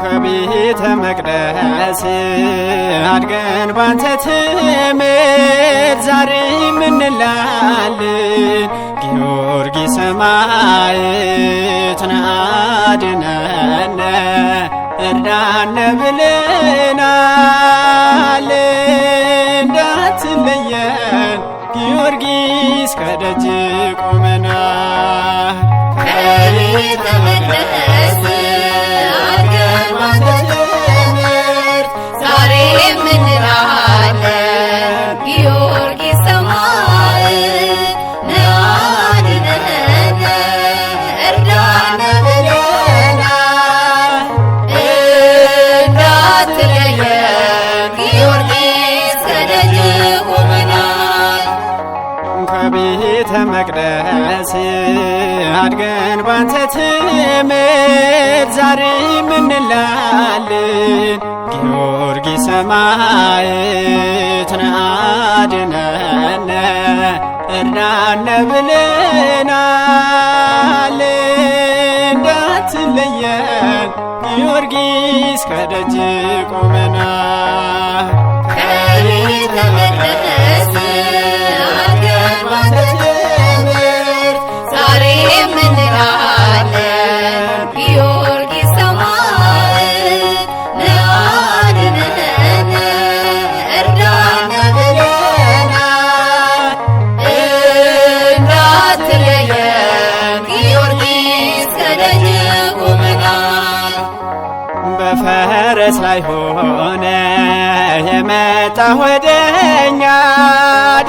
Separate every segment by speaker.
Speaker 1: ከቤተ መቅደስ አድገን ባንተ ትምህርት ዛሬም እንላለን ጊዮርጊስ ሰማዕት ነህ አድነን እርዳን ብለናል። እንዳትለየን ጊዮርጊስ ከደጅ ቆመናል።
Speaker 2: ከቤተ መቅደስ አድገን ባንተ ትምህርት ዛሬም እንላለን ጊዮርጊስ ሰማዕት ነህ አድነን እርዳን ብለናል። እንዳትለየን ጊዮርጊስ ከደጅ ቆመናል።
Speaker 1: ከቤተ መቅደስ አድገን ባንተ ትምህርት ዛሬም እንላለን ጊዮርጊስ ሰማዕት ነህ አድነን እርዳን ብለናል። እንዳትለየን ጊዮርጊስ ከደጅ ቆመናል።
Speaker 2: ከቤተ መቅደስ አድገን ባንተ ትምህርት ዛሬም እንላለን ጊዮርጊስ ሰማዕት ነህ አድነን እርዳን ብለናል። እንዳትለየን ጊዮርጊስ ከደጅ ቆመናል።
Speaker 1: በፈረስ ላይ ሆነ የመጣ ወደኛ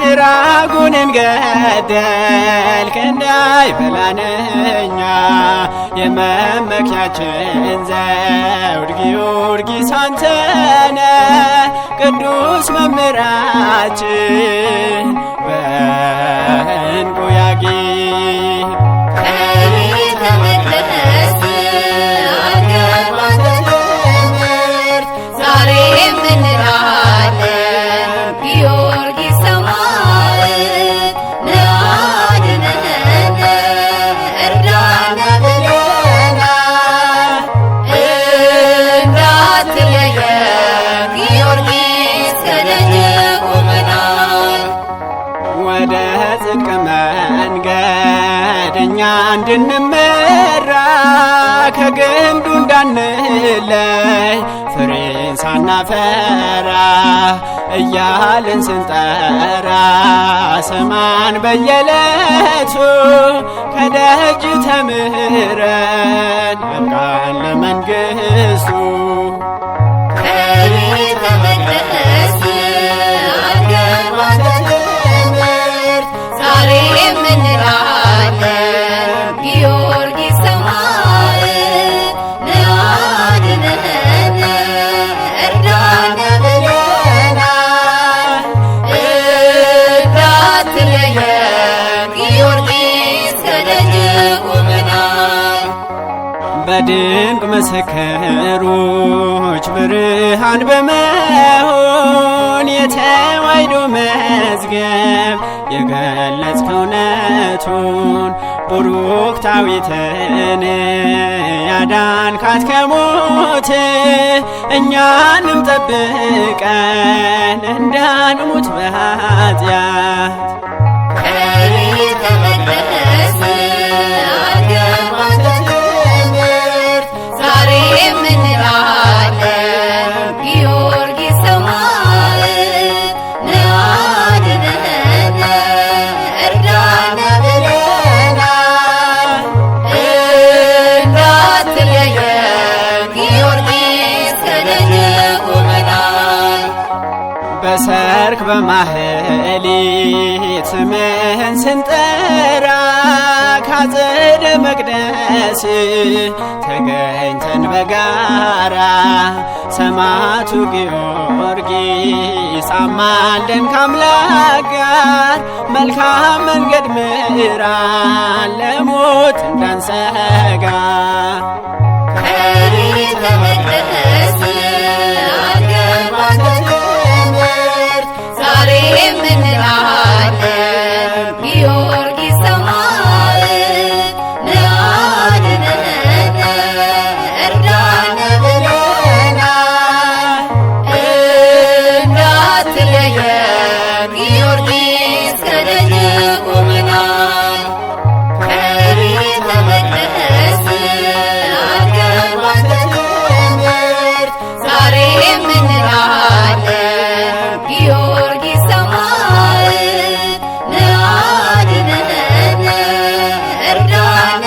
Speaker 1: ድራጉንን ገደልክ እንዳይበላን እኛ የመመኪያችን ዘውድ ጊዮርጊስ አንተነ ቅዱስ መምህራችን በዕንቁ ያጌጥ።
Speaker 2: ከቤተ መቅደስ አድገን ባንተ ትምህርት ዛሬም እንላለን ጊዮርጊስ ሰማዕት ነህ አድነን እርዳን ብለናል። እንዳትለየን ጊዮርጊስ ከደጅ ቆመናል።
Speaker 1: ወደ ጽድቅ መንገድ እኛ እንድንመራ ከግንዱ እንዳንለይ ፍሬን ሳናፈራ እያልን ስንጠራ ስማን በየዕለቱ ከደጅ ተምረን በቃን ለመንግሥቱ።
Speaker 2: ከቤተ መቅደስ አድገን ባንተ ትምህርት ዛሬም እንላለን ጊዮርጊስ ሰማዕት ነህ አድነን እርዳን ብለናል። እንዳትለየን ጊዮርጊስ ከደጅ ቆመናል።
Speaker 1: በድንቅ ምስክሮች ብርሃን በመሆን የተዋሕዶ መዝገብ የገለጽክ እውነቱን ቡሩክታዊትን ያዳንካት ከሞት እኛንም ጠብቀን እንዳንሞት በኃጢአት።
Speaker 2: ከቤተ መቅደስ አድገን ባንተ ትምህርት ዛሬም እንላለን ጊዮርጊስ ሰማዕት ነህ አድነን እርዳን ብለናል። እንዳትለየን ጊዮርጊስ ከደጅ ቆመናል።
Speaker 1: በሰርክ በማህሌት ስምህን ስንጠራ ባጸደ መቅደስ ተገኝተን በጋራ ሰማዕቱ ጊዮርጊስ አማልደን ከአምላክ ጋር መልካም መንገድ ምራን ለሞት እንዳንሰጋ።
Speaker 2: ከቤተ መቅደስ አልገባን ትምህርት ዛሬም እንላለን ጊዮርጊስ ሰማዕት ነአድኅነነ እርዳነ ብለናል። እንዳትለየን ጊዮርጊስ ከደጅ ቆመናል። ከቤተ መቅደስ አልገባን ትምህርት ዛሬም እንላለን ጊዮርጊስ ሰማዕት ነአድኅነነ እርዳነ